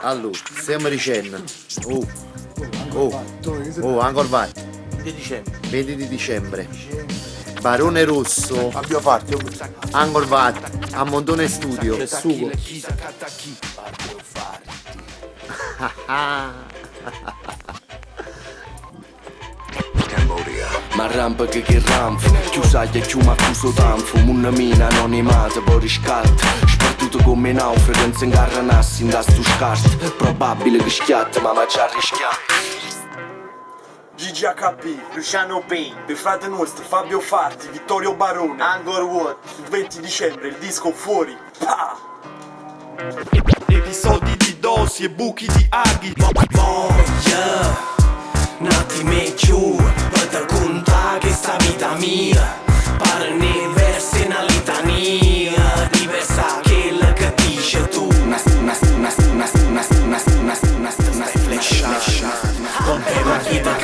Allora, stiamo dicendo. Ancora vai. 20 di dicembre. Barone Rosso. Abbiamo fatto. Ancora vai. A Montone Studio. C'è sugo. Ma rampa che rampa, chiusaglia chiuma chiuso tanfo, una mina anonimata, poi riscatta, spartuto come naufrago, non si ingarranassi in da stu scart, probabile che schiatta, ma già rischiato. GGHP, Luciano Payne, dei frate nostri, Fabio Farti, Vittorio Barone, Angor Wood, il 20 dicembre, il disco fuori, pa! Episodi di dosi e buchi di aghi. Voglia, un attimo e più, per te conta che sta vita mia, parne versi una litania, diversa che la che dice tu. Una flash, con te la vita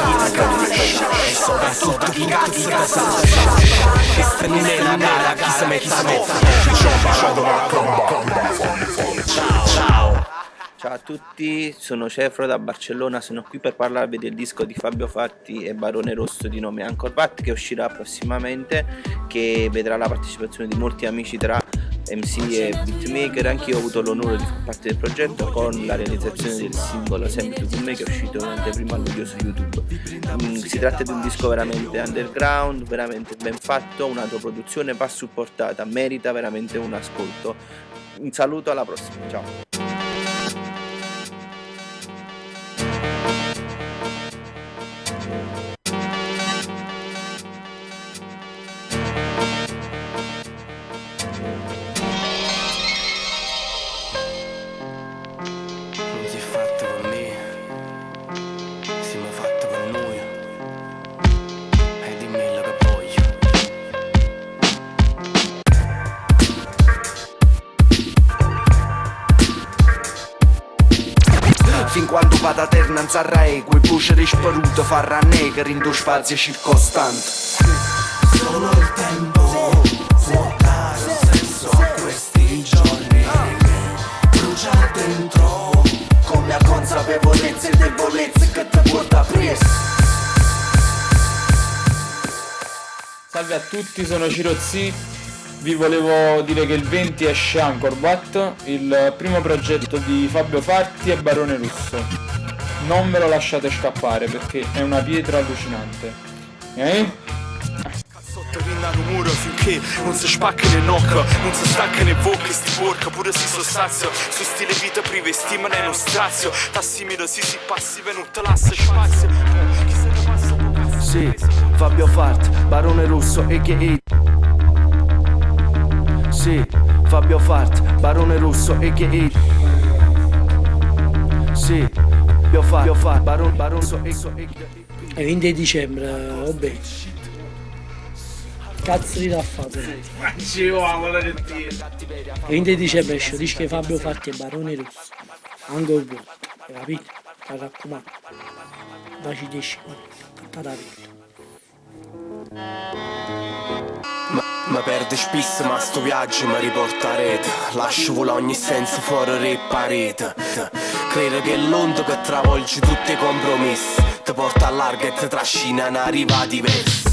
e soprattutto chi cazzo da sa. Questa non è la gara, chi si mette a Ciao. Ciao a tutti, sono Cefro da Barcellona, sono qui per parlarvi del disco di Fabio Fatti e Barone Rosso di nome Angkor Wat, che uscirà prossimamente, che vedrà la partecipazione di molti amici tra MC e beatmaker. Anch'io ho avuto l'onore di far parte del progetto con la realizzazione del singolo Sempre Tu Con Me, che è uscito durante prima luglio su YouTube. Si tratta di un disco veramente underground, veramente ben fatto, un'autoproduzione va supportata, merita veramente un ascolto. Un saluto, alla prossima, ciao. Non si è fatto per me, siamo fatti per noi. E dimmi quello che voglio. Fin quando vado a terra non sarà equo, e voce risparuta farà negare in due spazi circostanti. Solo il tempo può dare senso a questi giorni. Brucia dentro con la consapevolezza e debolezza che ti porta presso. Salve a tutti, sono Ciro Z. Vi volevo dire che il 20 esce Angkor Wat, il primo progetto di Fabio Farti e Barone Rosso. Non ve lo lasciate scappare perché è una pietra allucinante. Rinnano muro finché non si spacca né nocca, non si stacca né bocca, sti porca, pure si sostanzia. Su stile vita priva e stima è uno strazio. Tassimiro si passi venuto lascia spazio. Chi se ne passa poco. Sì, Fabio Fart, Barone Rosso a.k.a. Sì, Fabio Fart, Barone Rosso a.k.a. Sì, Fabio Fart, Barone Rosso a.k.a. È 20 dicembre, vabbè. Cazzo di raffato. Il 20 dicembre esce disco di Fabio Fatti e Barone Rosso. Angkor Wat, capito? Mi raccomando. Baci 10 Ma perde spesso ma sto viaggio mi riporta a rete. Lascio volare ogni senso fuori le parete. Credo che l'onda che travolge tutti i compromessi ti porta a larga e ti trascina in una riva diversa.